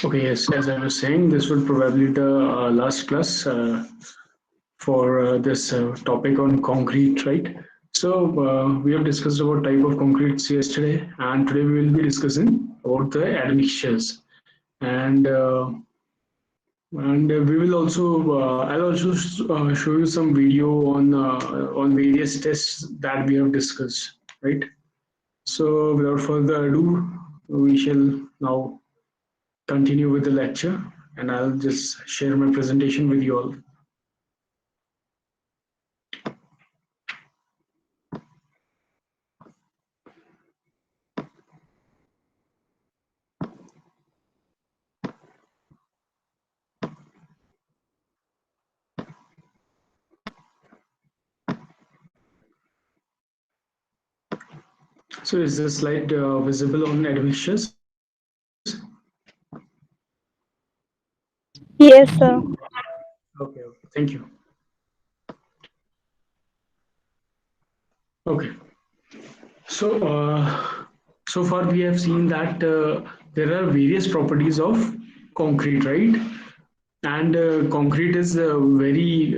Okay, yes, as I was saying, this would probably be the last class for this topic on concrete, right? So we have discussed about type of concretes yesterday, and today we will be discussing about the admixtures, and we will also I'll also show you some video on various tests that we have discussed, right? So without further ado, we shall now continue with the lecture, and I'll just share my presentation with you all. So is the slide visible on admixtures? Yes, sir. Okay, thank you. Okay, so so far we have seen that there are various properties of concrete, right? And concrete is very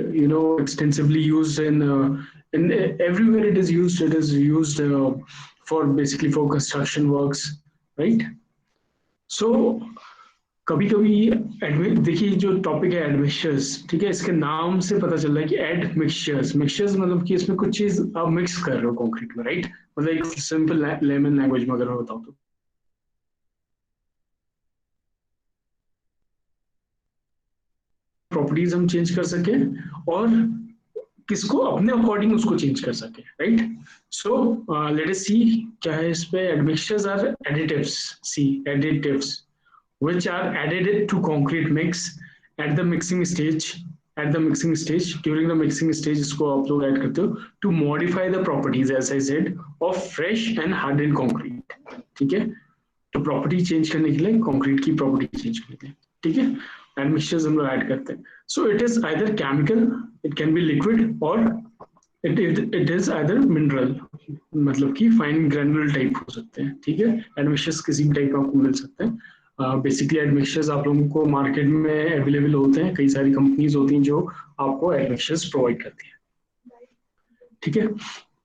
extensively used in everywhere it is used. It is used for basically for construction works, right? So कभी कभी देखिए जो topic है admixtures, ठीक है, इसके नाम से पता चल रहा है कि एड मिक्सचर्स मिक्सचर्स मतलब कि इसमें कुछ चीज आप मिक्स कर रहे हो कंक्रीट में, राइट? मतलब एक सिंपल लेमन लैंग्वेज में अगर मैं बताऊं तो प्रॉपर्टीज हम चेंज कर सके और किसको अपने अकॉर्डिंग उसको चेंज कर सके, राइट? सो लेट अस सी क्या है इस पे। Admixtures or additives, see additives which are added to concrete mix at the mixing stage, during the mixing stage इसको आप लोग ऐड करते हो to modify the properties as I said of fresh and hardened concrete, ठीक है? तो property change करने के लिए, कंक्रीट की प्रॉपर्टी चेंज करने के लिए, ठीक है, एडमिक्सचर्स हम लोग ऐड करते हैं। So it is either chemical, it can be liquid, और इट इज आइदर मिनरल, मतलब कि फाइन ग्रेनुलर टाइप हो सकते हैं, ठीक है? एडमिक्सचर्स किसी भी टाइप का आपको मिल सकते हैं। बेसिकली एडमिक्सचर्स आप लोगों को मार्केट में अवेलेबल होते हैं, कई सारी कंपनीज होती हैं जो आपको एडमिक्सचर्स प्रोवाइड करती हैं, ठीक है?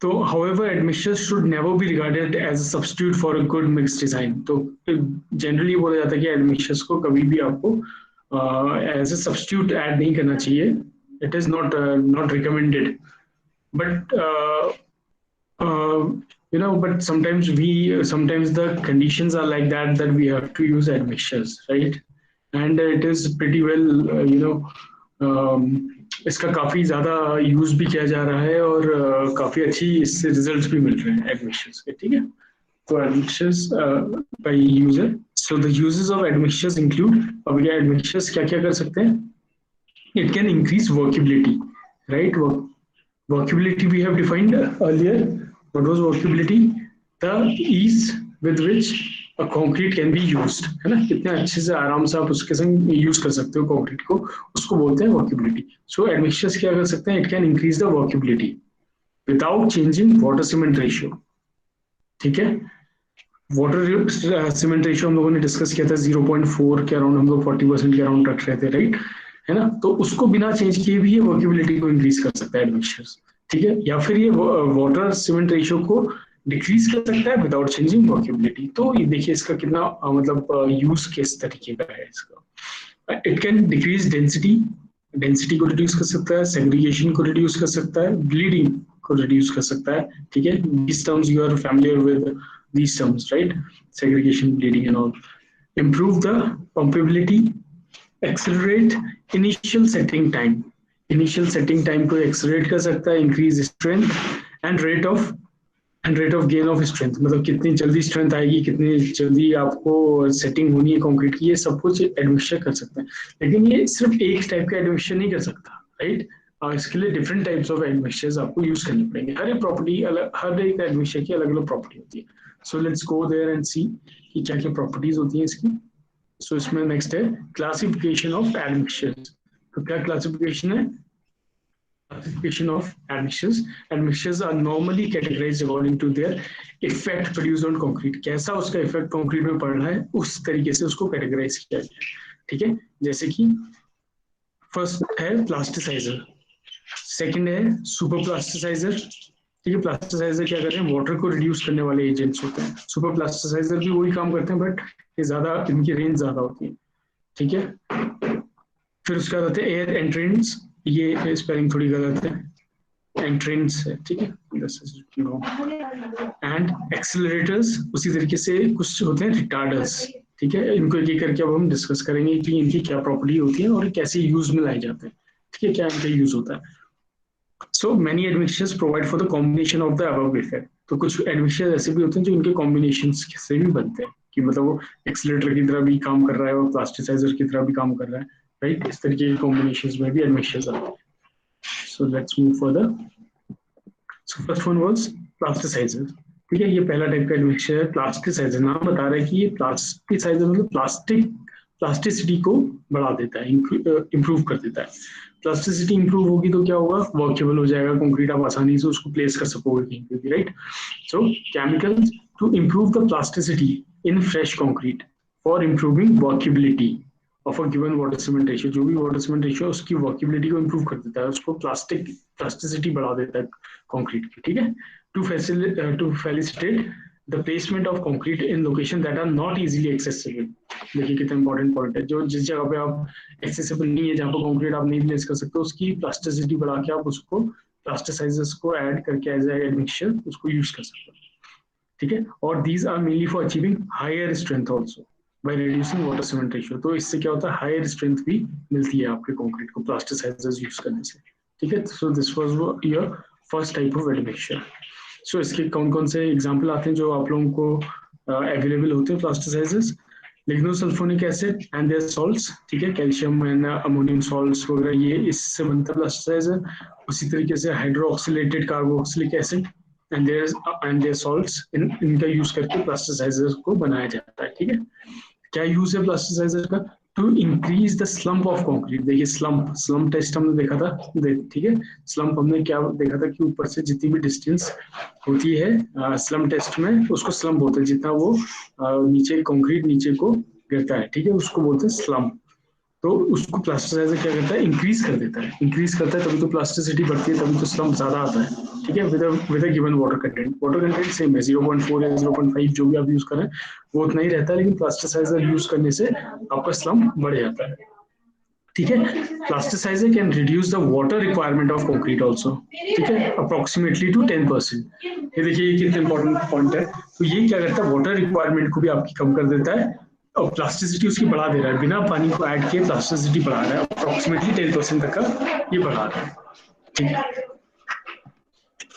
तो however admixtures should never be regarded as a substitute for a good mixed design। तो जनरली बोला जाता है कि एडमिक्सचर्स को कभी भी आपको एज ए सब्स्टिट्यूट ऐड नहीं करना चाहिए। It is not recommended, but but sometimes the conditions are like that we have to use admixtures, right? And it is pretty well इसका काफी ज्यादा यूज भी किया जा रहा है और काफी अच्छी इससे रिजल्ट्स भी मिल रहे हैं एडमिक्सचर्स के, ठीक है? तो admixtures by user, so the uses of admixtures include, अब ये एडमिक्सचर्स क्या क्या कर सकते हैं? It can increase workability, right? Workability we have defined earlier. What was workability? The ease with which a concrete can be used, है ना? कितने अच्छे से आराम से आप उसके संग यूज कर सकते हो कंक्रीट को, उसको बोलते हैं वर्केबिलिटी। सो एडमिक्सचर्स क्या कर सकते हैं? It can increase the workability without changing water cement ratio, ठीक है? वाटर सीमेंट रेशियो हम लोगों ने डिस्कस किया था 0.4 के अराउंड, हम लोग 40% के अराउंड रख रहे थे, राइट? है ना? तो उसको बिना चेंज किए भी ये वर्केबिलिटी को इंक्रीज कर सकता है एडमिक्सचर्स, ठीक है? या फिर ये वाटर सीमेंट रेशियो को डिक्रीज कर सकता है विदाउट चेंजिंग वर्केबिलिटी। तो ये देखिए इसका कितना मतलब यूज किस तरीके का है इसका। इट कैन डिक्रीज डेंसिटी को रिड्यूस कर सकता है, सेग्रीगेशन को रिड्यूस कर सकता है, ब्लीडिंग को रिड्यूस कर सकता है, ठीक है? these terms you are familiar with these terms, right? Segregation, bleeding and all. Improve the pumpability, accelerate initial setting time, को accelerate कर सकता है, increase strength and rate of gain of strength, मतलब कितनी जल्दी स्ट्रेंथ आएगी, कितनी जल्दी आपको सेटिंग होनी है कंक्रीट की, ये सब कुछ एडमिक्सचर कर सकते हैं। लेकिन ये सिर्फ एक टाइप का एडमिक्सचर नहीं कर सकता, राइट? इसके लिए डिफरेंट टाइप्स ऑफ एडमिक्सचर्स आपको यूज करने पड़ेंगे। हर एक प्रॉपर्टी अलग, हर एक एडमिक्सचर की अलग अलग प्रॉपर्टी होती है। So let's go there and see कि क्या क्या प्रॉपर्टीज होती हैं इसकी। सो इसमें नेक्स्ट है क्लासिफिकेशन ऑफ एडमिक्सचर्स। तो क्या क्लासिफिकेशन है? classification of admixtures. Admixtures are normally categorized according to their effect produced on concrete. कैसा उसका इफेक्ट कंक्रीट में पड़ रहा है उस तरीके से उसको कैटेगराइज किया गया है, ठीक है। जैसे कि फर्स्ट है प्लास्टिसाइजर, सेकंड है सुपर प्लास्टिसाइजर, ठीक है। प्लास्टिसाइजर क्या करते हैं, वाटर को रिड्यूस करने वाले एजेंट्स होते हैं। सुपर प्लास्टिसाइजर भी वही काम करते हैं बट ये ज्यादा, इनकी रेंज ज्यादा होती है, ठीक है। फिर उसके बाद आते हैं एयर एंट्रेंस, ये स्पेलिंग थोड़ी गलत है, एंट्रेंस है, ठीक है। एंड एक्सेलरेटर्स उसी तरीके से कुछ होते हैं रिटार्डर्स, ठीक है। इनको एक एक करके अब हम डिस्कस करेंगे कि इनकी क्या प्रॉपर्टी होती है और कैसे यूज में लाए जाते हैं, ठीक है, क्या इनका यूज होता है। So many admixtures provide for the combination of the above effect. तो कुछ admixtures ऐसे भी होते हैं जो इनके combinations से भी बनते हैं, कि मतलब वो एक्सीलरेटर की तरह भी काम कर रहा है और प्लास्टिसाइजर की तरह भी काम कर रहा है, राइट। इस तरीके के combinations में भी admixtures आते हैं। So let's move further. So first one was plasticizer, ठीक है। ये पहला टाइप का एडमिक्सचर है प्लास्टिसाइजर। नाम बता रहा है कि ये प्लास्टिसाइजर मतलब प्लास्टिसिटी को बढ़ा देता है, इंप्रूव कर देता है। प्लास्टिसिटी इंप्रूव होगी तो क्या होगा, वर्केबल हो जाएगा कंक्रीट, आप आसानी से उसको प्लेस कर सकोगे कहीं पे भी, right. So chemicals to improve the plasticity in fresh concrete for improving workability of a given water cement ratio. जो भी वाटर सीमेंट रेशियो उसकी वर्केबिलिटी को इंप्रूव कर देता है, उसको प्लास्टिसिटी बढ़ा देता है कंक्रीट की, ठीक है। To facilitate the placement of concrete in location that are not easily accessible. देखिए कितना इंपॉर्टेंट पॉइंट है, जो जिस जगह पे आप एक्सेसिबल नहीं है, जहाँ पर कंक्रीट आप नहीं प्लेस कर सकते, उसकी प्लास्टिसिटी बढ़ा के आप उसको प्लास्टिसाइजर्स को ऐड करके एज एडमिक्सचर उसको यूज कर सकते हो, ठीक है। और these are mainly for achieving higher strength also by reducing water cement ratio. तो इससे क्या होता है, हायर स्ट्रेंथ भी मिलती है आपके कंक्रीट को प्लास्टिसाइजर्स यूज करने से, ठीक है। So this was your first type of admixture. So इसके कौन कौन से एग्जाम्पल आते हैं जो आप लोगों को अवेलेबल होते हैं plasticizers, lignosulfonic acid and their salts, ठीक है। कैल्शियम एंड अमोनियम सॉल्ट्स वगैरह ये इससे बनता है प्लास्टिसाइजर। उसी तरीके से hydroxylated carboxylic acid and their salts, इनका यूज करके प्लास्टिसाइजर को बनाया जाता है, ठीक है। क्या यूज है प्लास्टिसाइजर का, to increase the slump of concrete. देखिए स्लम्प टेस्ट हमने देखा था, ठीक है। स्लम्प हमने क्या देखा था कि ऊपर से जितनी भी डिस्टेंस होती है स्लम्प टेस्ट में, उसको स्लम्प बोलते हैं। जितना वो नीचे कंक्रीट नीचे को गिरता है, ठीक है, उसको बोलते हैं स्लम्प। तो उसको प्लास्टिसाइजर क्या करता है, इंक्रीज कर देता है, इंक्रीज करता है, तभी तो प्लास्टिसिटी बढ़ती है, तभी तो स्लम्प ज्यादा आता है, ठीक है। With a given water content same है 0.4 या 0.5 जो भी आप यूज करें वो उतना ही रहता है, लेकिन प्लास्टिसाइजर यूज करने से आपका स्लम्प बढ़ जाता है, ठीक है। Plasticizer can reduce the water requirement of concrete also, ठीक है, अप्रोक्सीमेटली टू 10%। ये देखिए ये कितना इंपॉर्टेंट पॉइंट है। तो ये क्या करता है, वाटर रिक्वायरमेंट को भी आपकी कम कर देता है और प्लास्टिसिटी उसकी बढ़ा दे रहा है, बिना पानी को ऐड किए प्लास्टिसिटी बढ़ा रहा है, अप्रोक्सीमेटली 10% तक का ये बढ़ा रहा है, ठीक है।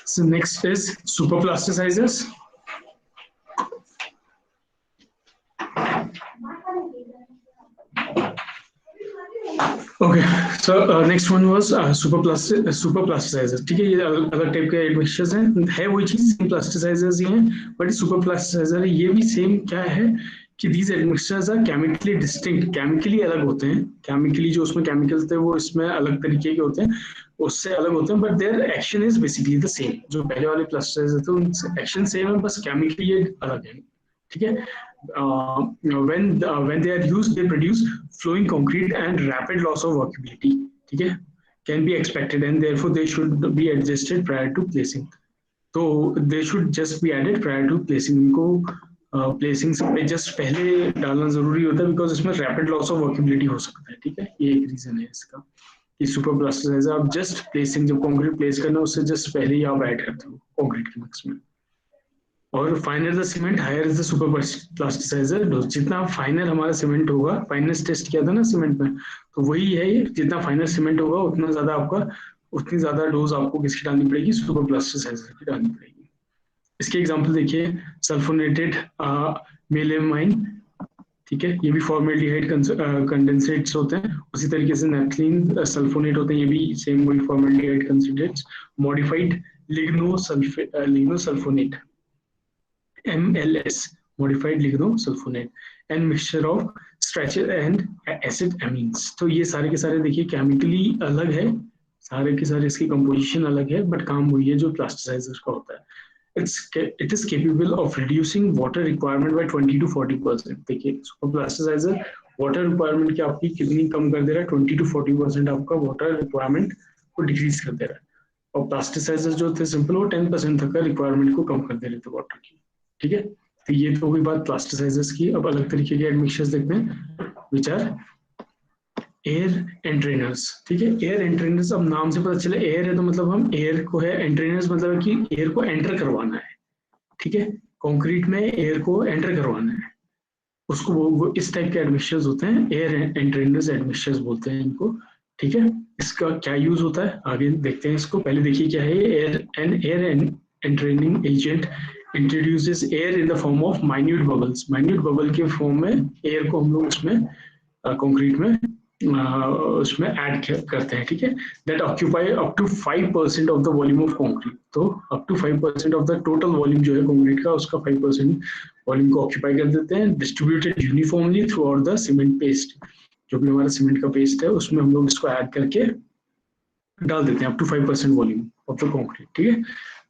So next is super plasticizers. Okay, so next one was super plasticizer, ठीक है। ये अलग टाइप के एडमिक्सचर्स है वही चीज, प्लास्टिसाइजर्स ही हैं बट सुपर प्लास्टिसाइजर है। ये भी सेम क्या है कि these admixtures are chemically distinct, chemically अलग होते हैं। केमिकली जो उसमें केमिकल्स थे वो इसमें अलग तरीके के होते हैं, उससे अलग होते हैं, but their action is basically the same. जो पहले वाले प्लास्टिसाइजर थे उनसे एक्शन सेम है, बस केमिकली ये अलग है, ठीक है। When they are used, they produce flowing concrete and rapid loss of workability. ठीक है, can be expected and therefore they should be adjusted prior to placing. तो they should just be added prior to placing. इनको placing से just पहले डालना जरूरी होता है बिकॉज इसमें रैपिड लॉस ऑफ वर्केबिलिटी हो सकता है, ठीक है। ये एक रीजन है इसका कि सुपर प्लास्टिसाइजर आप जस्ट प्लेसिंग, जब कंक्रीट प्लेस करना उससे जस्ट पहले ही आप ऐड करते हो कंक्रीट के मिक्स में। और finer the cement higher is the super plasticizer dose. जितना फाइनल हमारा सीमेंट होगा, फाइननेस टेस्ट किया था ना सीमेंट में, तो वही है ये, जितना फाइनल सीमेंट होगा उतना ज्यादा आपका, उतनी ज्यादा डोज आपको किसकी डालनी पड़ेगी, सुपर प्लास्टिसाइजर की डालनी पड़ेगी। इसके एग्जांपल देखिए, सल्फोनेटेड मेलेमाइन, ठीक है, ये भी फॉर्मेल्डिहाइड कंडेंसेट्स होते हैं। उसी तरीके से नैप्थलीन सल्फोनेट होते हैं, ये भी सेम वही formaldehyde condensates. Modified lignosulfonate MLS, modified lignosulfonate, and mixture of stretcher and acid amines। तो ये सारे के सारे देखिए केमिकली अलग है, सारे के सारे इसकी कंपोजिशन अलग है, बट काम वही है जो प्लास्टिसाइजर का होता है. It is capable of reducing water requirement by 20 to 40%. देखिए सुपर प्लास्टिसाइजर वाटर रिक्वायरमेंट की आपकी कितनी कम कर दे रहा है, 20 to 40% आपका वाटर रिक्वायरमेंट को डिक्रीज कर दे रहा है. और प्लास्टिसाइजर जो थे सिंपल, वो 10% तक का रिक्वायरमेंट को कम कर दे रहे थे वाटर की. ठीक है, तो ये तो हुई बात प्लास्टिसाइजर्स की. अब अलग तरीके के एडमिक्सचर्स देखते हैं विच आर एयर एंट्रेनर्स. ठीक है, एयर एंट्रेनर्स, अब नाम से पता चला एयर है तो मतलब हम एयर को है, एंट्रेनर्स मतलब कि एयर को एंटर करवाना है. ठीक है, कंक्रीट में एयर को एंटर करवाना है, उसको वो इस टाइप के एडमिक्सचर्स होते हैं, एयर एंट्रेनर्स एडमिक्सचर्स बोलते हैं इनको. ठीक है, इसका क्या यूज होता है आगे देखते हैं इसको. पहले देखिए क्या है air entraining agent introduces air in the form of minute bubbles. Minute bubble के फॉर्म में एयर को हम लोग उसमें कंक्रीट में उसमें ऐड करते हैं. ठीक है, that occupy up to 5% of the volume of concrete. तो up to 5% of the total volume जो है कंक्रीट का, उसका 5% वॉल्यूम को ऑक्यूपाई कर देते हैं. Distributed uniformly through out the cement paste. जो भी हमारा सीमेंट का पेस्ट है उसमें हम लोग इसको ऐड करके डाल देते हैं up to 5% volume of the concrete. ठीक है,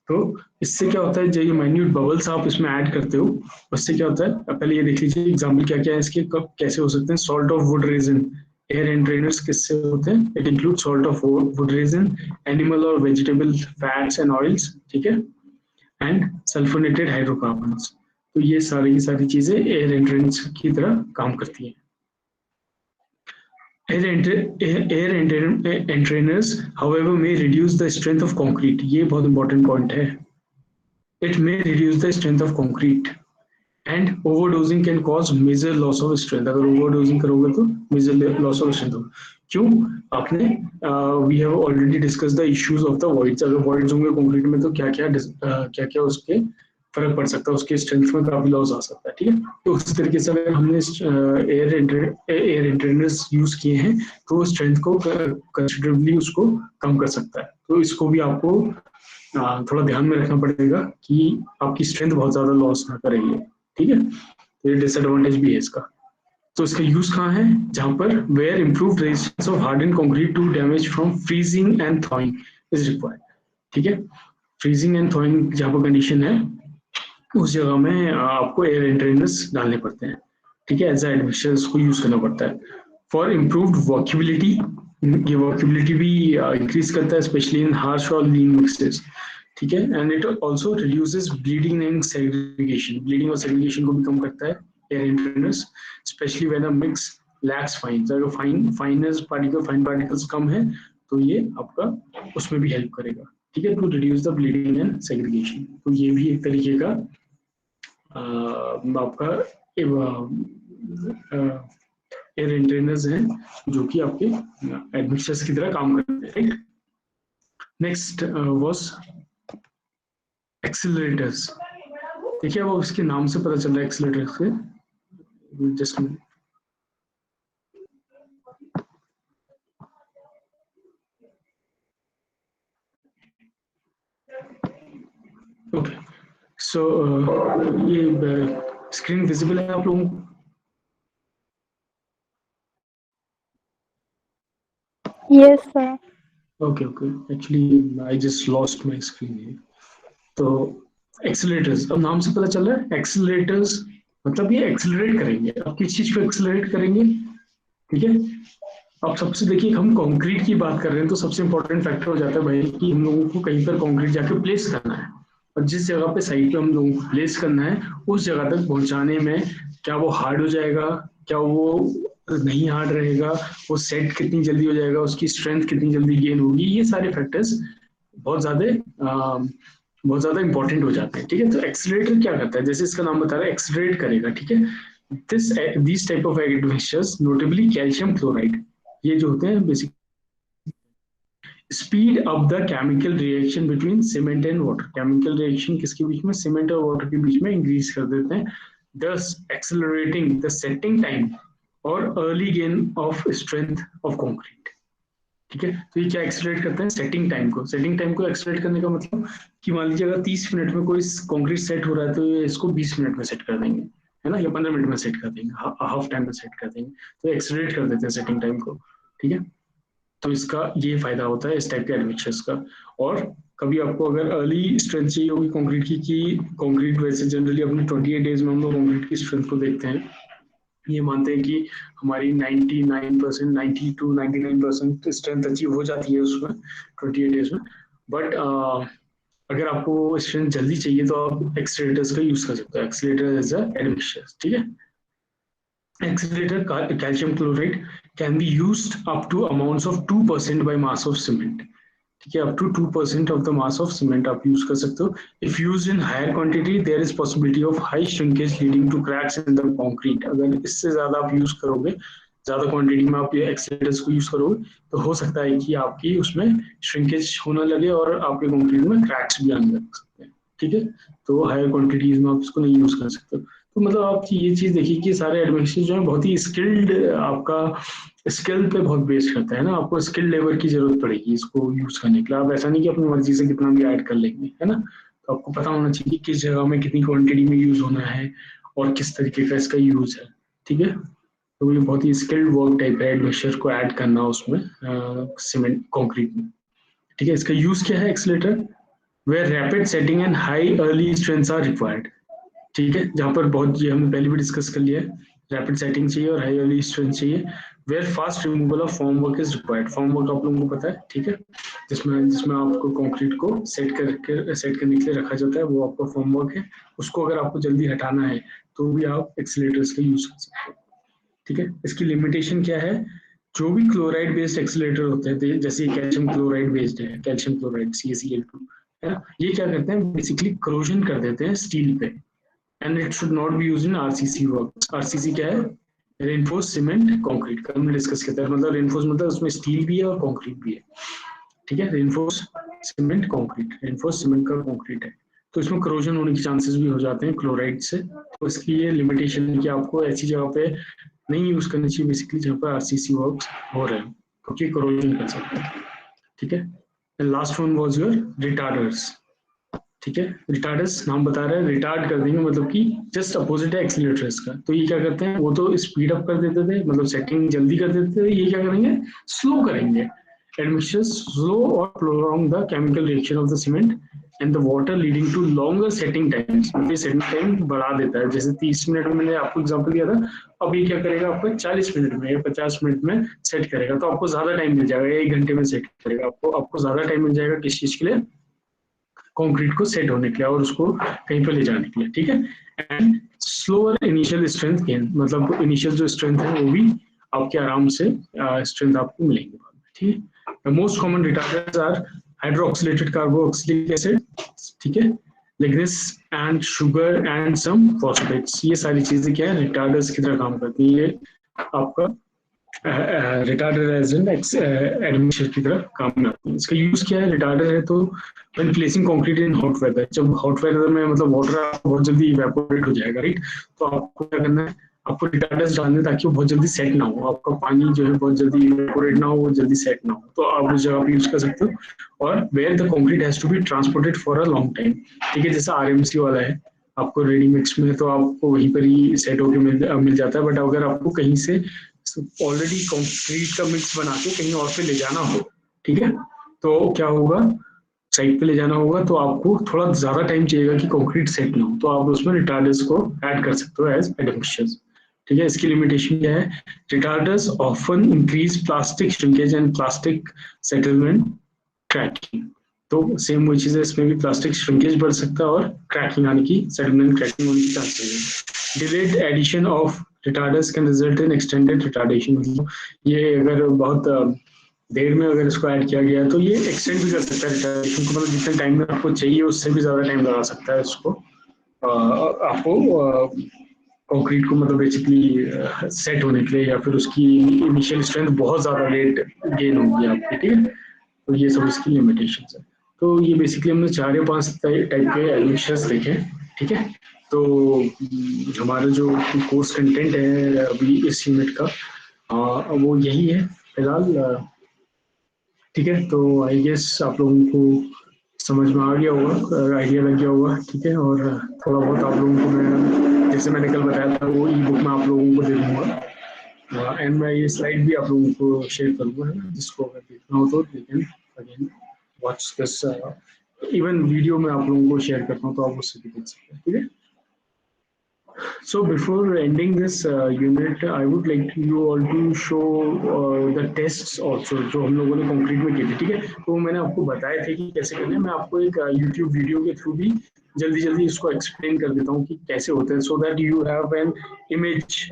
तो इससे क्या होता है, जो ये माइन्यूट बबल्स आप इसमें ऐड करते हो, उससे क्या होता है, पहले ये देख लीजिए एग्जाम्पल क्या क्या है इसके, कब कैसे हो सकते हैं. Salt of wood resin, air entrainers किससे होते हैं, it include salt of wood resin, animal और वेजिटेबल फैट्स एंड ऑयल्स. ठीक है, एंड सल्फोनेटेड हाइड्रोकार्बन्स. तो ये सारी की सारी चीजें एयर एंट्रेंस की तरह काम करती हैं. Air entrainers however may reduce the strength of concrete. ये बहुत इंपॉर्टेंट पॉइंट है. It may reduce the strength of concrete and overdosing can cause major loss of strength. अगर overdosing करोगे तो major loss of strength होगा. क्यों? आपने we have already discussed the issues of the voids. अगर voids होंगे concrete में तो क्या क्या उसके फर्क पड़ सकता है, उसके स्ट्रेंथ में काफी लॉस आ सकता है. ठीक है, तो उस तरीके से अगर हमने एयर एंट्रेनर्स यूज किए हैं तो स्ट्रेंथ को कंसिडरेबली उसको कम कर सकता है. तो इसको भी आपको थोड़ा ध्यान में रखना पड़ेगा कि आपकी स्ट्रेंथ बहुत ज्यादा लॉस ना करेगी. ठीक है, तो ये डिसएडवांटेज भी है इसका. तो इसका यूज कहाँ है, जहां पर where improved resistance of harden concrete to damage from freezing and thawing is required. ठीक है, फ्रीजिंग एंड थॉइंग जहां पर कंडीशन है उस जगह में आपको एयर एंट्रेनर्स डालने पड़ते हैं. ठीक है, एज एडमिक्सचर उसको यूज करना पड़ता है. फॉर इम्प्रूव्ड वर्केबिलिटी, ये वर्केबिलिटी भी इंक्रीज करता है स्पेशली इन हार्श और लीन मिक्सेस. ठीक है, and it also reduces bleeding and segregation. Bleeding और सेग्रीगेशन को भी कम करता है air entrainers, specially when a mix lacks fine. अगर फाइन पार्टिकल्स कम है तो ये आपका उसमें भी हेल्प करेगा. ठीक है, to reduce the bleeding and segregation. तो ये भी एक तरीके का आपका एयर एंट्रेनर्स हैं जो कि आपके एडमिक्सचर्स की तरह काम करते हैं. Next was accelerators. देखिए वो उसके नाम से पता चल रहा है एक्सीलरेटर्स से. जस्ट ओके, सो ये स्क्रीन विजिबल है आप लोगों को? Yes, sir. Okay. Actually, I just lost my screen here. तो एक्सीलरेटर्स, अब नाम से पता चल रहा है एक्सीलरेटर्स मतलब ये एक्सीलरेट करेंगे. अब किस चीज को एक्सीलरेट करेंगे? ठीक है, अब सबसे देखिए हम कंक्रीट की बात कर रहे हैं तो सबसे इंपॉर्टेंट फैक्टर हो जाता है भाई कि हम लोगों को कहीं पर कंक्रीट जाके प्लेस करना है, और जिस जगह पे साइट पे हम लोगों को प्लेस करना है उस जगह तक पहुंचाने में क्या वो हार्ड हो जाएगा, क्या वो नहीं हार्ड रहेगा, वो सेट कितनी जल्दी हो जाएगा, उसकी स्ट्रेंथ कितनी जल्दी गेन होगी, ये सारे फैक्टर्स बहुत ज्यादा इंपॉर्टेंट हो जाते हैं. ठीक है, तो एक्सीलरेटर क्या करता है, जैसे इसका नाम बता रहा है एक्सीलरेट करेगा. ठीक है, this type of admixtures notably calcium chloride, ये जो होते हैं basic speed up the chemical reaction between cement and water. Chemical reaction किसके बीच में, सीमेंट और वाटर के बीच में इंक्रीज कर देते हैं, thus accelerating the setting time और early gain of strength of concrete. ठीक है, तो ये क्या एक्सेलरेट करते हैं, सेटिंग टाइम को. सेटिंग टाइम को एक्सेलरेट करने का मतलब कि मान लीजिए अगर 30 मिनट में कोई कंक्रीट सेट हो रहा है तो इसको 20 मिनट में सेट कर देंगे, है ना, या 15 मिनट में सेट कर देंगे, हाफ टाइम में सेट कर देंगे. तो एक्सेलरेट कर देते हैं सेटिंग टाइम को. ठीक है, तो इसका ये फायदा होता है इस टाइप के एडमिक्सचर्स का। और कभी आपको अगर अर्ली स्ट्रेंथ चाहिए होगी कंक्रीट की, कि कंक्रीट वैसे जनरली अपने 28 डेज में हम लोग कंक्रीट की स्ट्रेंथ को देखते हैं, ये मानते हैं कि हमारी 99%, 90 to 99% स्ट्रेंथ अचीव हो जाती है उसमें 28 डेज में। बट अगर आपको स्ट्रेंथ जल्दी चाहिए तो आप एक्सीलरेटर्स का यूज कर सकते हो। एक्सीलरेटर एज अ एडमिक्सचर, ठीक है। Accelerator calcium chloride can be used up to amounts of 2% by mass of cement. ठीक है, up to 2% of the mass of cement आप यूज कर सकते हो। If used in higher quantity, there is possibility of high shrinkage leading to cracks in the concrete. अगर इससे ज्यादा आप यूज करोगे, ज्यादा क्वांटिटी में आप ये एक्सीलरेटर्स को यूज करोगे, तो हो सकता है कि आपकी उसमें श्रिंकेज होने लगे और आपके कंक्रीट में क्रैक्स भी आने लग सकते हैं। ठीक है, तो हायर क्वांटिटीज में आप इसको नहीं यूज कर सकते। तो मतलब आप ये चीज देखिए कि सारे एडमिनिस्ट्रेशन जो है बहुत ही स्किल्ड, आपका स्किल पे बहुत बेस्ड करता है ना। आपको स्किल लेबर की जरूरत पड़ेगी इसको यूज करने के लिए। आप ऐसा नहीं कि अपनी मर्जी से कितना भी ऐड कर लेंगे, है ना। तो आपको पता होना चाहिए कि किस जगह में कितनी क्वांटिटी में यूज होना है और किस तरीके का इसका यूज है। ठीक है, तो ये बहुत ही स्किल्ड वर्क टाइप है एडमिक्सचर को ऐड करना उसमें सीमेंट कंक्रीट में। ठीक है, इसका यूज क्या है accelerator, where rapid setting and high early strengths are required. ठीक है, जहाँ पर बहुत, ये हमने पहले भी डिस्कस कर लिया है, रैपिड सेटिंग चाहिए और हाई अर्ली स्ट्रेंथ चाहिए। Where fast removal of form work is required. Form work आप लोगों को पता है, ठीक है, जिसमें जिसमें आपको कंक्रीट को सेट करने के लिए रखा जाता है, वो आपका फॉर्म वर्क है। उसको अगर आपको जल्दी हटाना है तो भी आप एक्सीलरेटर्स का यूज कर सकते हो। ठीक है, इसकी लिमिटेशन क्या है, जो भी क्लोराइड बेस्ड एक्सीलरेटर होते हैं, जैसे कैल्शियम क्लोराइड बेस्ड है, कैल्शियम क्लोराइड CaCl2, है ना, ये क्या करते हैं, बेसिकली क्रोजन कर देते हैं स्टील पे। And it should not be used in RCC work. RCC क्या है, रेनफोर्स सीमेंट कंक्रीट का हमने डिस्कस किया था। मतलब रेनफोर्स मतलब उसमें स्टील भी है और कंक्रीट भी है। ठीक है, reinforce cement concrete, reinforce cement का कंक्रीट है, तो इसमें करोजन होने के चांसेस भी हो जाते हैं क्लोराइड से। तो इसकी ये लिमिटेशन है कि आपको ऐसी जगह पे नहीं यूज करनी चाहिए बेसिकली जहाँ पर RCC वर्क हो रहे हैं, क्योंकि करोजन कर सकते हैं। ठीक है, लास्ट वन वाज योर रिटार्डर्स। ठीक है, रिटार्डर्स नाम बता रहे हैं, रिटार्ड कर देंगे, मतलब कि जस्ट अपोजिट है एक्सीलरेटर्स का। तो ये क्या करते हैं, वो तो स्पीड अप कर देते थे, मतलब सेटिंग जल्दी कर देते थे, ये क्या करेंगे, स्लो करेंगे। एडमिक्सचर्स स्लो और prolong the chemical reaction of the cement and the water leading to longer setting times. मतलब सेटिंग टाइम बढ़ा देता है, जैसे 30 मिनट में मैंने आपको एग्जांपल दिया था, अब ये क्या करेगा, आपको 40 मिनट में या 50 मिनट में सेट करेगा। तो आपको ज्यादा टाइम मिल जाएगा, 1 घंटे में सेट करेगा, आपको ज्यादा टाइम मिल जाएगा किस चीज के लिए, कंक्रीट को सेट होने के लिए और उसको कहीं पर ले जाने के लिए। ठीक है, and slower initial strength gain, मतलब इनिशियल जो स्ट्रेंथ है वो भी आपके आराम से स्ट्रेंथ आपको मिलेंगे बाद में। ठीक है, the most common retarders are hydroxylated carboxylic acid, ठीक है, lignins and sugar and some phosphates. ये सारी चीजें क्या है, रिटार्डर्स की तरह काम करती है। ये आपका रिटार्डर एज एन एडमिक्सचर की तरह काम में आती है। इसका यूज क्या है, रिटार्डर है तो when placing concrete in hot weather, जब हॉट वेदर में मतलब वाटर बहुत जल्दी इवेपोरेट हो जाएगा, राइट, तो आपको क्या करना है, आपको रिटार्डर्स डालने ताकि वो बहुत जल्दी सेट ना हो, आपका पानी जो है बहुत जल्दी इवेपोरेट ना हो, वो जल्दी सेट ना हो, तो आप उस जगह पे यूज कर सकते हो। और where the concrete has to be transported for a long time. ठीक है, जैसा RMC वाला है, आपको रेडी मिक्स में तो आपको वहीं पर ही सेट होकर मिल जाता है। बट अगर आपको कहीं से ऑलरेडी कंक्रीट का मिक्स बना के कहीं और पे ले जाना हो, ठीक है, तो क्या होगा, साइड पे ले जाना होगा, तो आपको थोड़ा ज्यादा टाइम चाहिएगा कि कंक्रीट सेट ना हो, तो आप उसमें रिटार्डर्स को ऐड कर सकते हो एज एडमिक्सचर्स। ठीक है, इसकी लिमिटेशन क्या है, retarders often increase plastic shrinkage and plastic settlement cracking. तो सेम वही चीज है, इसमें भी प्लास्टिक श्रिंकेज बढ़ सकता है और क्रैकिंग आने की, सेटलमेंट क्रैकिंग होने की चांसेस है। Delayed addition of retarders can result in extended retardation. मतलब ये अगर बहुत देर में अगर इसको ऐड किया गया तो ये एक्सटेंड भी कर सकता है रिटार्डेशन को, मतलब जितने टाइम में आपको चाहिए उससे भी ज्यादा टाइम लगा सकता है इसको आपको कंक्रीट को, मतलब बेसिकली सेट होने के लिए, या फिर उसकी इनिशियल स्ट्रेंथ बहुत ज्यादा लेट गेन होगी आपकी। ठीक है, तो ये सब इसकी लिमिटेशंस है। तो ये बेसिकली हमने 4 या 5 टाइप के एडमिक्सचर्स देखे। ठीक है, तो हमारा जो कोर्स कंटेंट है अभी इस यूनिट का वो यही है फिलहाल। ठीक है, तो आई गेस आप लोगों को समझ में आ गया होगा, आइडिया लग गया होगा। ठीक है, और थोड़ा बहुत आप लोगों को मैं, जैसे मैंने कल बताया था, वो ई बुक में आप लोगों को दे दूंगा, एंड मैं ये स्लाइड भी आप लोगों को शेयर करूंगा, है ना, जिसको अगर देखना हो तो they can again watch this. Even video में आप लोगों को शेयर करता हूँ तो आप उससे भी देख सकते हैं, ठीक है। So before ending this unit, I would like you all to show the tests also जो हम लोगों ने कंक्रीट में किए थे, ठीक है। तो मैंने आपको बताया थे कि कैसे करना है। मैं आपको एक YouTube वीडियो के थ्रू भी जल्दी जल्दी इसको एक्सप्लेन कर देता हूँ कि कैसे होते हैं, so that you have an image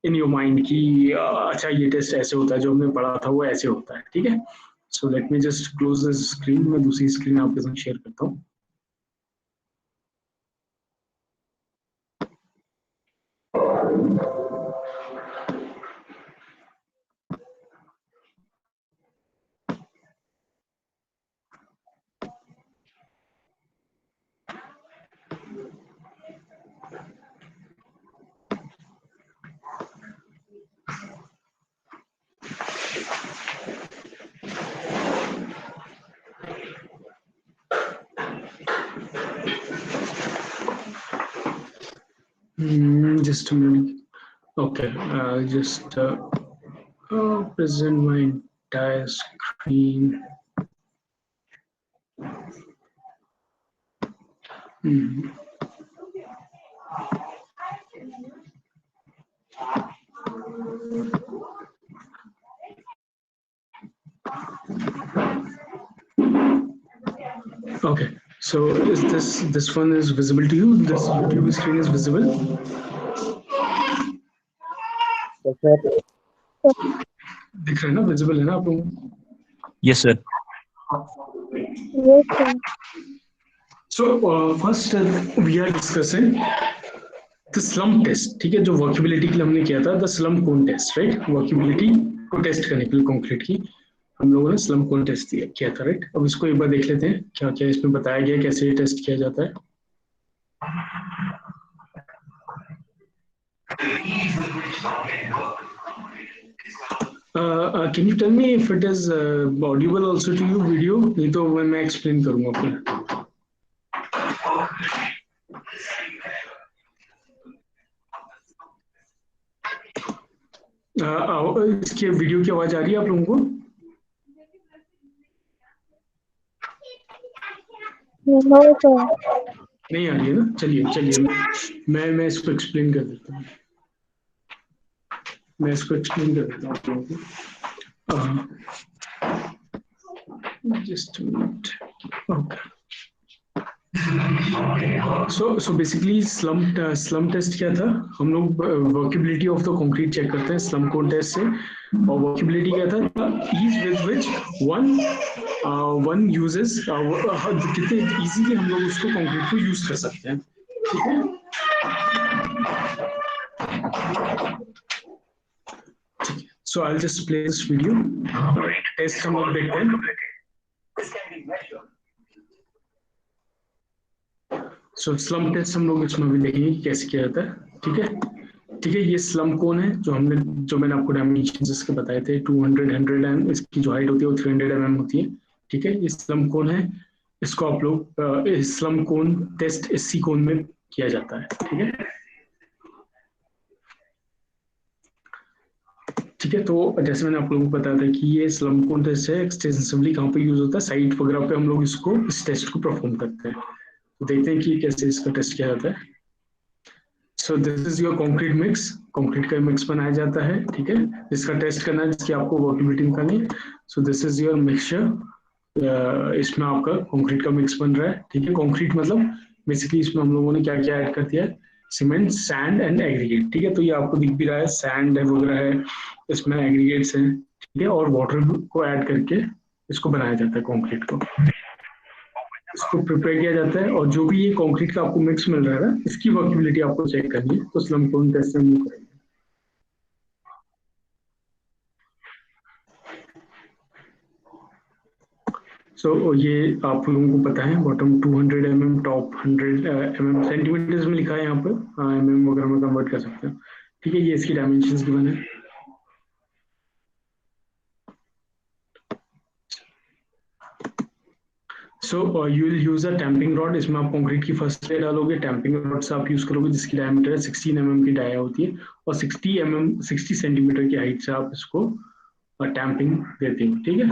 in your mind कि अच्छा ये टेस्ट ऐसे होता है, जो हमने पढ़ा था वो ऐसे होता है, ठीक है। So let me just close this screen, मैं दूसरी स्क्रीन आपके साथ शेयर करता हूँ। Just a minute. Okay, just present my entire screen. Okay, so is this one is visible to you? This YouTube screen is visible? Yes, sir. दिख रहा है ना, विजिबल है ना आप लोगों को? Yes, sir. Yes, sir. So first we are discussing the slump test, ठीक है, जो वर्किबिलिटी के लिए हमने किया था, the slump cone test, right. Workability को टेस्ट करने के लिए कंक्रीट की हम लोगों ने स्लम्प कोन टेस्ट किया था, राइट। अब इसको एक बार देख लेते हैं क्या क्या इसमें बताया गया, कैसे ये टेस्ट किया जाता है। Can you tell me if it is audible also to you video? नहीं तो मैं एक्सप्लेन करूंगा फिर। इसके वीडियो की आवाज आ रही है आप लोगों को? No, sir. नहीं आ रही है ना? चलिए चलिए मैं इसको एक्सप्लेन कर देता हूँ। मैं इसको एक्सप्लेन कर देता हूँ आप लोगों को। Just minute. Okay, so basically slump test क्या था, हम लोग workability of the concrete check करते हैं स्लम कोन टेस्ट से। और वर्किबिलिटी क्या था, ease with which one uses, कितने इजीली हम लोग उसको कंक्रीट को यूज कर सकते हैं, ठीक है। So I'll just play this video. Test हम लोग देखते हैं। So स्लम टेस्ट हम लोग इसमें भी देखेंगे कि कैसे किया जाता है, ठीक है। ठीक है, ये स्लम कोन है जो मैंने आपको डायमेंशन इसके बताए थे, 200 100 एम, इसकी जो हाइट होती है वो 300 mm होती है, ठीक है। ये स्लम कोन है, इसको आप लोग स्लम कोन टेस्ट इसी कोन में किया जाता है, ठीक है। ठीक है, तो जैसे मैंने आप लोगों को बताया था कि ये स्लम कोन टेस्ट है, एक्सटेंसिवली कहाँ पे यूज होता है, साइट वगैरह पे हम लोग इसको इस टेस्ट को परफॉर्म करते हैं। तो देखते हैं कि कैसे इसका टेस्ट किया जाता है। So this is your concrete mix, concrete का मिक्स बनाया जाता है, ठीक है। इसका टेस्ट करना है, जिसकी आपको वर्किबिलिटी निकालनी है। So this is your mixture, इसमें आपका कंक्रीट का मिक्स बन रहा है, ठीक है। कंक्रीट मतलब बेसिकली इसमें हम लोगों ने क्या क्या ऐड कर दिया है, सीमेंट, सैंड एंड एग्रीगेट, ठीक है। तो ये आपको दिख भी रहा है, सैंड है वगैरह है, इसमें एग्रीगेट्स हैं, ठीक है। और वाटर को ऐड करके इसको बनाया जाता है कंक्रीट को, इसको प्रिपेयर किया जाता है। और जो भी ये कंक्रीट का आपको मिक्स मिल रहा है ना, इसकी वर्किबिलिटी आपको चेक करनी है, तो स्लम कोन टेस्ट हम लोग करेंगे। सो ये आप लोगों को पता है, bottom 200 mm, top 100 mm, centimetres में लिखा है यहाँ पर, mm वगैरह में कन्वर्ट कर सकते हैं, ठीक है। ये इसकी डायमेंशंस गिवन है। So you will use a tamping rod, इसमें आप कंक्रीट की फर्स्ट लेयर डालोगे, टैंपिंग रॉड से आप यूज करोगे जिसकी डायमीटर है 16 mm की डाया होती है, और 60 सेंटीमीटर की हाइट से आप इसको टैंपिंग देते हो, ठीक है।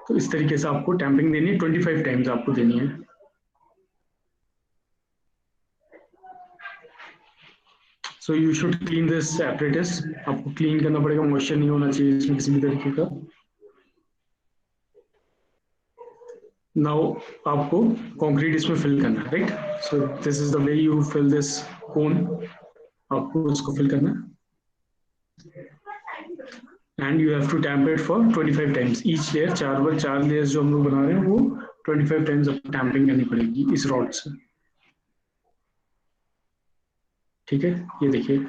तो इस तरीके से आपको टैंपिंग देनी है, 25 टाइम्स आपको देनी है। So you should clean this apparatus, आपको क्लीन करना पड़ेगा, मॉइस्चर नहीं होना चाहिए इसमें किसी भी तरीके का। नाउ आपको कंक्रीट इसमें फिल करना है, right. So this is the way you fill this cone, आपको इसको फिल करना है and you have to tamp it for 25 times each layer. चार लेयर्स जो हम लोग बना रहे हैं वो 25 टाइम्स आपको टैम्पिंग करनी पड़ेगी इस रॉड से, ठीक है। ये देखिए,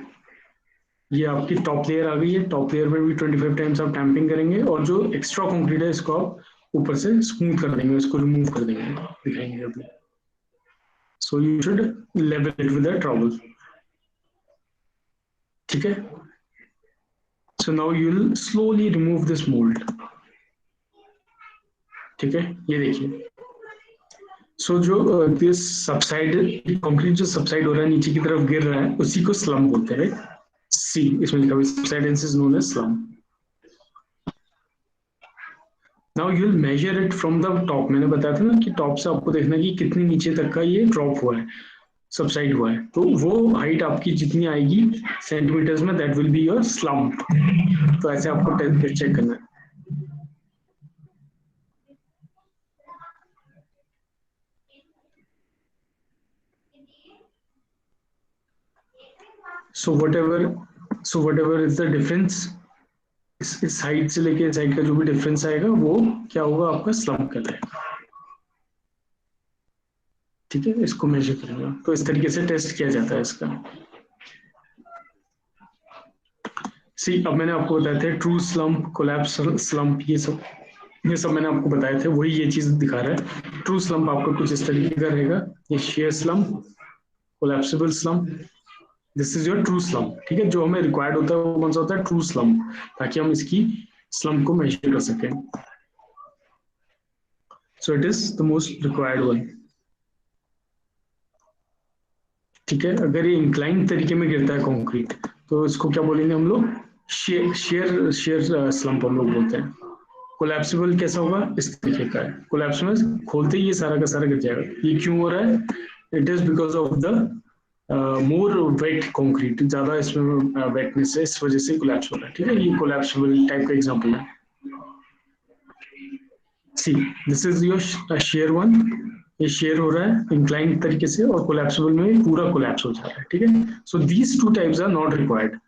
ये आपकी टॉप लेयर आ गई है, टॉप लेयर में भी 25 टाइम्स आप टैम्पिंग करेंगे, और जो एक्स्ट्रा कंक्रीट है इसको आप ऊपर से स्मूथ कर देंगे, इसको रिमूव कर देंगे, दिखाएंगे अभी। So you should level it with a trowel, ठीक है। So now you will slowly remove this mould, ठीक है। ये देखिए, सो जो दिस सबसाइड कंक्रीट जो सबसाइड हो रहा है, नीचे की तरफ गिर रहा है, उसी को स्लम बोलते हैं, राइट। सी इसमें लिखा हुआ है subsidence is known as slump. Now you will measure it from the top, मैंने बताया था ना कि टॉप से आपको देखना कि कितनी नीचे तक का ये ड्रॉप हुआ है, सबसाइड हुआ है, तो वो हाइट आपकी जितनी आएगी सेंटीमीटर्स में, that will be your slum. तो ऐसे आपको चेक करना है। So what ever is the difference, इस साइड से लेके साइड का जो भी डिफरेंस आएगा वो क्या होगा, आपका स्लम कहलाएगा, ठीक है। इसको मेजर करेंगे, तो इस तरीके से टेस्ट किया जाता है इसका। सी अब मैंने आपको बताया था ट्रू स्लम्प, कोलैप्स स्लम्प, ये सब मैंने आपको बताए थे, वही ये चीज दिखा रहा है। ट्रू स्लम्प आपका कुछ इस तरीके का रहेगा, ये share slump, collapsible slump, this is your true slump, ठीक है। जो हमें रिक्वायर्ड होता है वो कौन सा होता है, ट्रू स्लम्प, ताकि हम इसकी स्लम्प को मेजर कर सकें। So it is the most required one, ठीक है। अगर ये इंक्लाइन तरीके में गिरता है कंक्रीट, तो इसको क्या बोलेंगे हम लोग, शेयर स्लम्प हम लोग बोलते हैं। कोलैप्सिबल कैसा होगा, इस तरीके का है, कोलैप्स में खोलते ही ये सारा का सारा गिर जाएगा। ये क्यों हो रहा है, it is because of the more weight concrete, ज्यादा इसमें वेटनेस है, इस वजह से कोलैप्स हो रहा है, ठीक है। ये कोलैप्सिबल टाइप का एग्जांपल है। See this is your share one, ये शेयर हो रहा है इंक्लाइन तरीके से, और कोलैप्सिबल में पूरा कोलैप्स हो जा रहा है, ठीक है। So these two types are not required,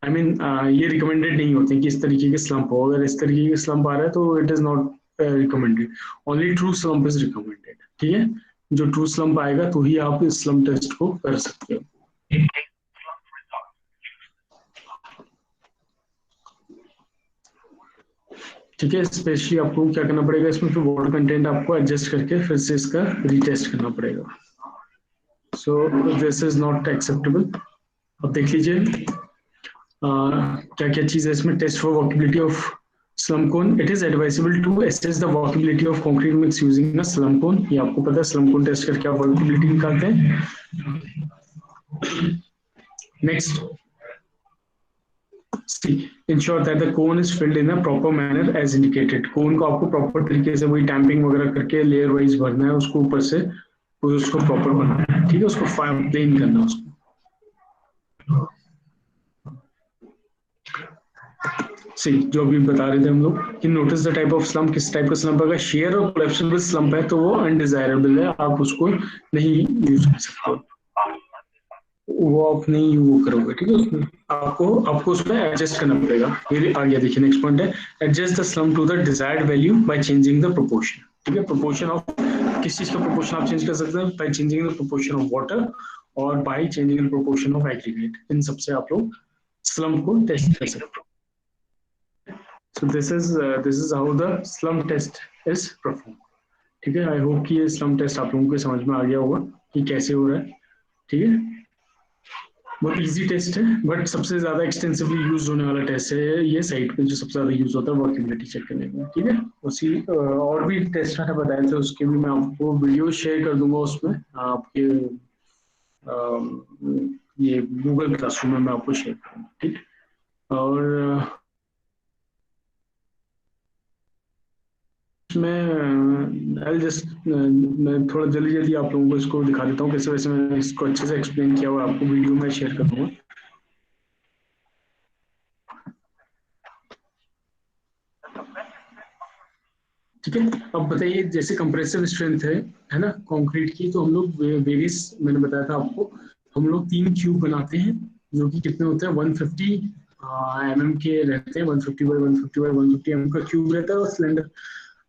I mean ये रिकमेंडेड नहीं होते कि इस तरीके के स्लम्प हो, अगर इस तरीके के स्लम्प आ रहा है तो it is not recommended, only true slump is recommended, ठीक है। जो ट्रू स्लम्प आएगा तो ही आप इस स्लम्प टेस्ट को कर सकते हो। ठीक है, स्पेशली आपको क्या करना पड़ेगा, इसमें फिर वाटर कंटेंट आपको एडजस्ट करके फिर से इसका रीटेस्ट करना पड़ेगा। So this is not acceptable. अब देख लीजिए क्या क्या चीज है इसमें, test for workability of slump cone, it is advisable to assess the workability of concrete mix using a slump cone. ये आपको पता है, स्लम कोन टेस्ट करके आप वर्केबिलिटी निकालते हैं। Next, ensure that the cone is filled in a proper manner as indicated। कोन को आपको प्रॉपर तरीके से वही टैंपिंग वगैरह करके लेयर वाइज भरना है, उसको ऊपर से उसको प्रॉपर बनाना है, ठीक है। उसको प्लेन करना है उसको। सी जो अभी बता रहे थे हम लोग कि notice the type of slump, किस टाइप का स्लम्प अगर शेयर और कोलैप्सिबल स्लम्प है तो वो अनडिजायरेबल है, आप उसको नहीं यूज कर सकते, वो आप नहीं यूज करोगे, ठीक है। उसमें आपको उसमें एडजस्ट करना पड़ेगा। ये आ गया, देखिए नेक्स्ट पॉइंट है, adjust the slump to the desired value by changing the proportion, ठीक है। प्रोपोर्शन ऑफ किस चीज का प्रोपोर्शन आप चेंज कर सकते हैं, by changing the proportion of water और by changing the proportion of aggregate. इन सबसे आप लोग स्लम्प को टेस्ट कर सकते हो। So this is how the slump test is performed, ठीक है। आई होप कि ये स्लम्प टेस्ट आप लोगों को समझ में आ गया होगा कि कैसे हो रहा है, ठीक है। बहुत इजी टेस्ट है, बट सबसे ज्यादा एक्सटेंसिवली यूज होने वाला टेस्ट है ये साइट पे, जो सबसे ज्यादा यूज होता है वर्केबिलिटी चेक करने में। ठीक है, उसी और भी टेस्ट मैंने बताए थे, उसके भी मैं आपको वीडियो शेयर कर दूंगा उसमें आपके ये गूगल क्लासरूम में मैं आपको शेयर करूँगा। ठीक, और मैं जस्ट मैं थोड़ा जल्दी जल्दी आप लोगों को इसको दिखा देता हूँ कैसे, वैसे मैंने इसको अच्छे से एक्सप्लेन किया हुआ आपको वीडियो में शेयर कर दूंगा। ठीक है, अब बताइए, जैसे कंप्रेसिव स्ट्रेंथ है ना कंक्रीट की, तो हम लोग वेरियस, मैंने बताया था आपको, हम लोग 3 क्यूब बनाते हैं जो कि कितने होते हैं 150 mm के रहते हैं, 150 बाई 150 बाई 150 mm का क्यूब रहता है, और सिलेंडर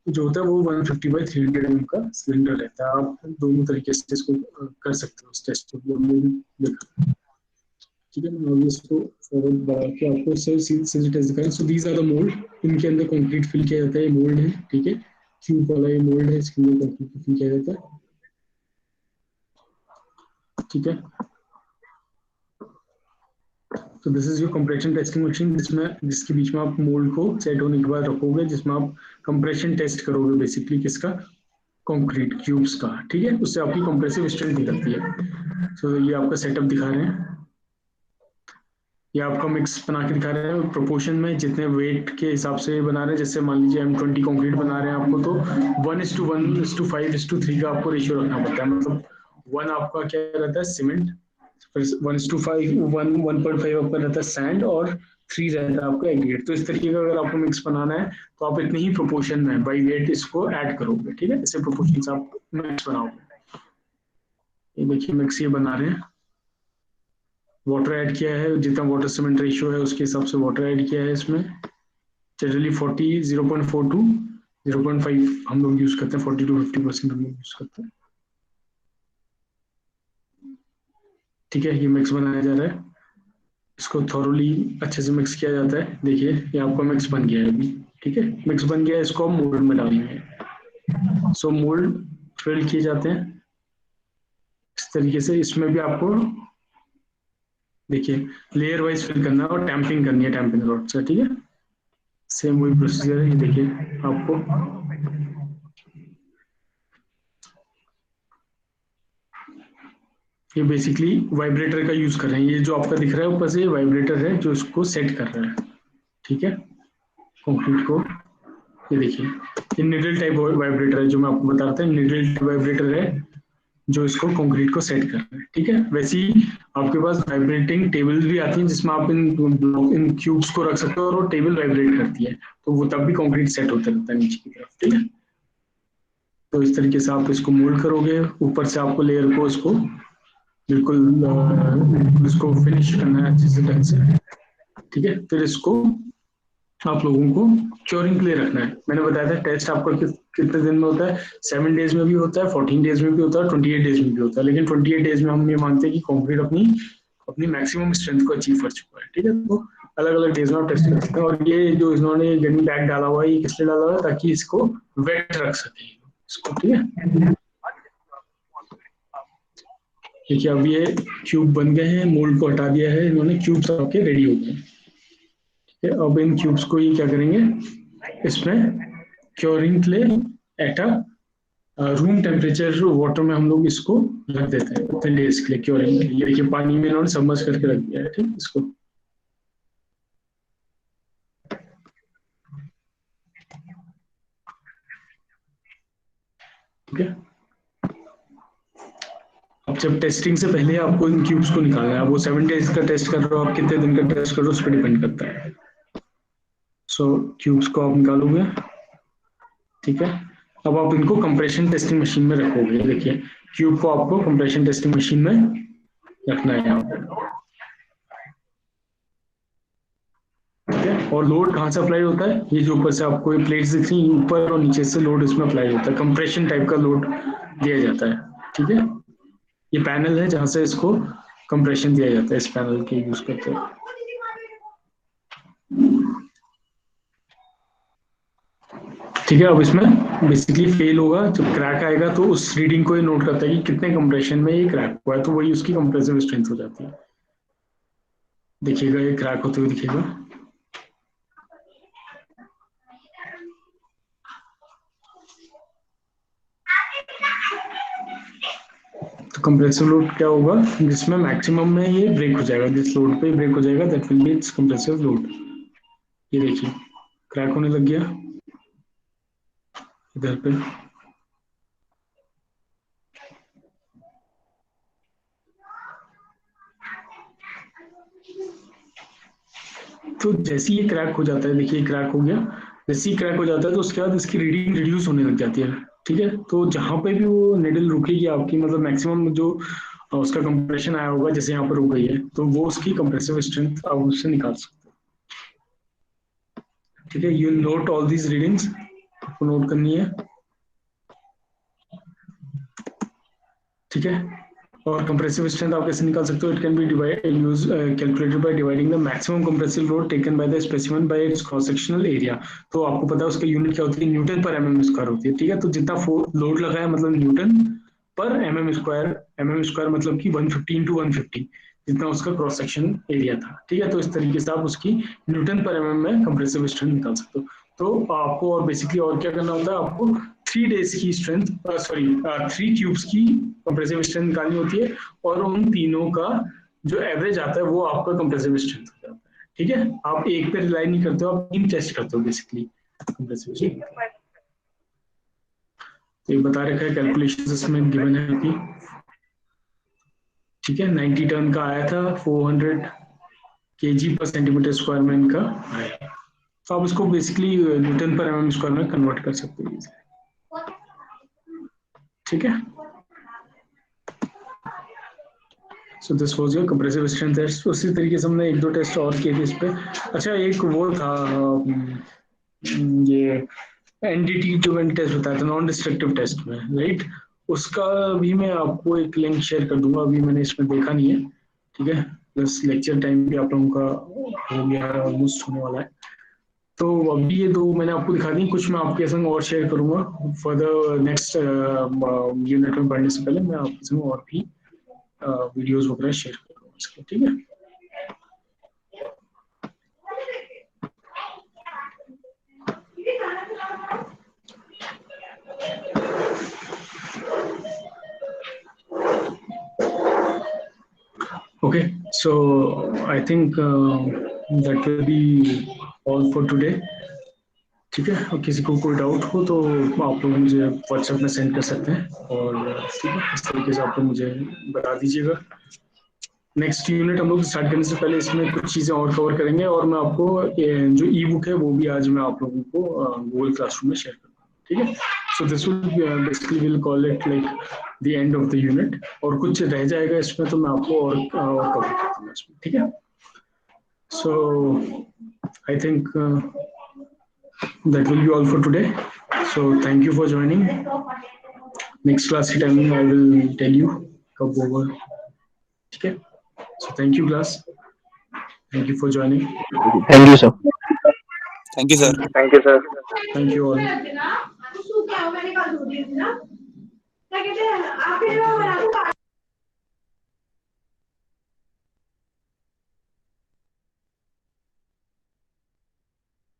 जो होता है वो 150 बाई 300 mm का सिलेंडर रहता है। आप दोनों तरीके से इसको कर सकते हो, इस टेस्ट को देखा। ठीक है, मैं अभी इसको फॉरवर्ड बढ़ा के आपको सर सीधे टेस्ट दिखाएं। So these are the mould, इनके अंदर कंक्रीट फिल किया जाता है, ये मोल्ड है। ठीक है, क्यूब वाला ये मोल्ड है, इसके अंदर कंक्रीट फिल किया जाता है। ठीक है, तो this is your compression testing machine, जिसके बीच में आप मोल्ड को सेट होने के बाद रखोगे, जिसमें आप कंप्रेशन टेस्ट करोगे बेसिकली किसका, कंक्रीट क्यूब्स का। ठीक है, उससे आपकी कंप्रेसिव स्ट्रेंथ निकलती है। तो ये आपका सेटअप दिखा रहे हैं, ये आपका मिक्स बना के दिखा रहे हैं प्रोपोर्शन में, जितने वेट के हिसाब से बना रहे हैं। जैसे मान लीजिए M20 कंक्रीट बना रहे हैं आपको, तो 1:1:5:3 का आपको रेशियो रखना पड़ता है। मतलब 1 आपका क्या रहता है सीमेंट, 1:5 1.5 आपका रहता है सैंड, और 3 रहता है आपका एग्रीगेट। तो इस तरीके का अगर आपको मिक्स बनाना है तो आप इतने ही प्रोपोर्शन में बाई वेट इसको ऐड करोगे। ठीक है, ऐसे प्रोपोर्शन से आप मिक्स बनाओगे। ये देखिए मिक्स ये बना रहे हैं, वाटर ऐड किया है, जितना वाटर सीमेंट रेशियो है उसके हिसाब से वाटर ऐड किया है इसमें। जनरली 40 0.4 to 0.5 हम लोग यूज करते हैं, 40 to 50% हम लोग यूज करते हैं। ठीक है, ये मिक्स बनाया जा रहा है, इसको थॉरोली अच्छे से मिक्स किया जाता है। देखिए ये आपका मिक्स बन गया है अभी। ठीक है, मिक्स बन गया है, इसको हम मोल्ड में डालेंगे। सो मोल्ड फिल किए जाते हैं इस तरीके से। इसमें भी आपको देखिए लेयर वाइज फिल करना है और टैंपिंग करनी है टैंपिंग रॉड से। ठीक है, सेम वही प्रोसीजर है। ये देखिए आपको ये बेसिकली वाइब्रेटर का यूज कर रहे हैं। ये जो आपका दिख रहा है ऊपर से, ये वाइब्रेटर है जो इसको सेट कर रहा है। ठीक है, कंक्रीट को ये देखिए, ये निडल टाइप वाइब्रेटर है जो मैं आपको बता रहा था, निडल टाइप वाइब्रेटर है जो इसको कंक्रीट को सेट कर रहा है। ठीक है, वैसे ही आपके पास वाइब्रेटिंग टेबल भी आती है जिसमें आप इन क्यूब्स को रख सकते हो और वो टेबल वाइब्रेट करती है, तो वो तब भी कंक्रीट सेट होता रहता है नीचे की तरफ। ठीक है, तो इस तरीके से आप इसको मोल्ड करोगे, ऊपर से आपको लेयर को इसको बिल्कुल इसको फिनिश करना है अच्छे से ढंग से। ठीक है, फिर इसको आप लोगों को क्योरिंग के लिए रखना है। मैंने बताया था टेस्ट आपका कितने दिन में होता है, 7 डेज में भी होता है, 14 डेज में भी होता है, 28 डेज में भी होता है। लेकिन 28 डेज में हम ये मानते हैं कि कंक्रीट अपनी अपनी मैक्सिमम स्ट्रेंथ को अचीव कर चुका है। ठीक है, तो अलग अलग डेज में आप टेस्ट कर सकते हैं। और ये जो इन्होंने गनी बैग डाला हुआ है, ये किसने डाला हुआ है, ताकि इसको वेट रख सके इसको। ठीक है, देखिए अब ये क्यूब बन गए हैं, मोल्ड को हटा दिया है इन्होंने, क्यूब्स आपके रेडी हो गए। ठीक है, अब इन क्यूब्स को ये क्या करेंगे, इसमें क्योरिंग के लिए एट रूम टेम्परेचर वाटर में हम लोग इसको रख देते हैं उतने डेज के लिए क्योरिंग के लिए। ये देखिए पानी में इन्होंने सबमर्ज करके रख दिया है। ठीक, इसको ठीक है, अब जब टेस्टिंग से पहले आपको इन क्यूब्स को निकालना है, आप वो 7 डेज का टेस्ट कर रहे हो, आप कितने दिन का टेस्ट कर रहे हो उस पर डिपेंड करता है। सो क्यूब्स को आप निकालोगे। ठीक है, अब आप इनको कंप्रेशन टेस्टिंग मशीन में रखोगे। देखिए क्यूब को आपको कंप्रेशन टेस्टिंग मशीन में रखना है यहाँ पे। ठीक है, और लोड कहाँ से अप्लाई होता है, ये जो ऊपर से आपको ये प्लेट्स दिख रही हैं, ऊपर और नीचे से लोड इसमें अप्लाई होता है, कंप्रेशन टाइप का लोड दिया जाता है। ठीक है, ये पैनल है जहां से इसको कंप्रेशन दिया जाता है, इस पैनल के यूज करते हैं। ठीक है, अब इसमें बेसिकली फेल होगा, जब क्रैक आएगा तो उस रीडिंग को ये नोट करता है कि कितने कंप्रेशन में ये क्रैक हुआ है, तो वही उसकी कंप्रेसिव स्ट्रेंथ हो जाती है। देखिएगा ये क्रैक होते हुए दिखेगा। तो कंप्रेसिव लोड क्या होगा, जिसमें मैक्सिमम में ये ब्रेक हो जाएगा, जिस लोड पे ब्रेक हो जाएगा that will be it's compressive load. ये देखिए क्रैक होने लग गया इधर पे। तो जैसे ये क्रैक हो जाता है, देखिए क्रैक हो गया, जैसे ही क्रैक हो जाता है तो उसके बाद इसकी रीडिंग रिड्यूस होने लग जाती है। ठीक है, तो जहां पे भी वो निडल रुकेगी आपकी, मतलब मैक्सिमम जो उसका कंप्रेशन आया होगा, जैसे यहाँ पर रुक गई है, तो वो उसकी कंप्रेसिव स्ट्रेंथ आप उससे निकाल सकते हो। ठीक है, you note all these readings, आपको नोट करनी है। ठीक है, और कंप्रेसिव स्ट्रेंथ आप कैसे निकाल सकते हो, it can be use calculated by dividing the maximum compressive load taken by the specimen bye it's cross sectional area. तो आपको पता है उसका यूनिट क्या होती है, न्यूटन पर एमएम स्क्वायर होती है। ठीक है, तो जितना लोड लगा है मतलब न्यूटन पर एमएम स्क्वायर मतलब कि 150 into 150 जितना उसका क्रॉस सेक्शन एरिया था। ठीक है, तो इस तरीके से आप उसकी न्यूटन पर एमएम में कंप्रेसिव स्ट्रेंथ निकाल सकते हो। तो आपको और बेसिकली और क्या करना होता है, आपको 3 डेज की स्ट्रेंथ, सॉरी 3 ट्यूब्स की कंप्रेसिव स्ट्रेंथ निकालनी होती है, और उन तीनों का जो एवरेज आता है वो आपका कंप्रेसिव स्ट्रेंथ हो जाता है। ठीक है, आप एक पे रिलाई नहीं करते हो, आप 3 टेस्ट करते हो बेसिकली कंप्रेसिव स्ट्रेंथ। तो ये बता रखा है, कैलकुलेशन इसमें गिवन है अभी। ठीक है, 90 टन का आया था, 400 kg पर सेंटीमीटर स्क्वायर में इनका आया। तो आप इसको बेसिकली न्यूटन पर एमएम स्क्वायर में कन्वर्ट कर सकते हो। ठीक है, so this was your compressive strength test. उसी तरीके से हमने एक दो टेस्ट और किए थे इस पे। अच्छा, एक वो था ये एनडीटी जो मैंने टेस्ट बताया था, नॉन डिस्ट्रक्टिव टेस्ट में, राइट, उसका भी मैं आपको एक लिंक शेयर कर दूंगा, अभी मैंने इसमें देखा नहीं है। ठीक है, प्लस लेक्चर टाइम भी आप लोगों का हो गया है, ऑलमोस्ट होने वाला है। तो अभी ये दो मैंने आपको दिखा दी, कुछ मैं आपके संग और शेयर करूंगा फॉर द नेक्स्ट यूनिट में पढ़ने से पहले मैं आपके संग और भी वीडियोस वगैरह शेयर करूंगा इसके। ठीक है, okay, so I think that will be all for today. ठीक है, और किसी को कोई डाउट हो तो आप लोग मुझे व्हाट्सएप में सेंड कर सकते हैं, और ठीक है, इस तरीके से आप लोग मुझे बता दीजिएगा। नेक्स्ट यूनिट हम लोग स्टार्ट करने से पहले इसमें कुछ चीज़ें और कवर करेंगे, और मैं आपको जो ई बुक है वो भी आज मैं आप लोगों को गूगल क्लासरूम में शेयर करूँगा। ठीक है, so this will basically will call it like the end of the unit, और कुछ रह जाएगा इसमें तो मैं आपको और कवर कर दूंगा इसमें। ठीक है, so I think that will be all for today. So thank you for joining. Next class की timing I will tell you कब होगा। ठीक है, so thank you class. Thank you for joining. Thank you, sir. Thank you, sir. Thank you, sir. Thank you all.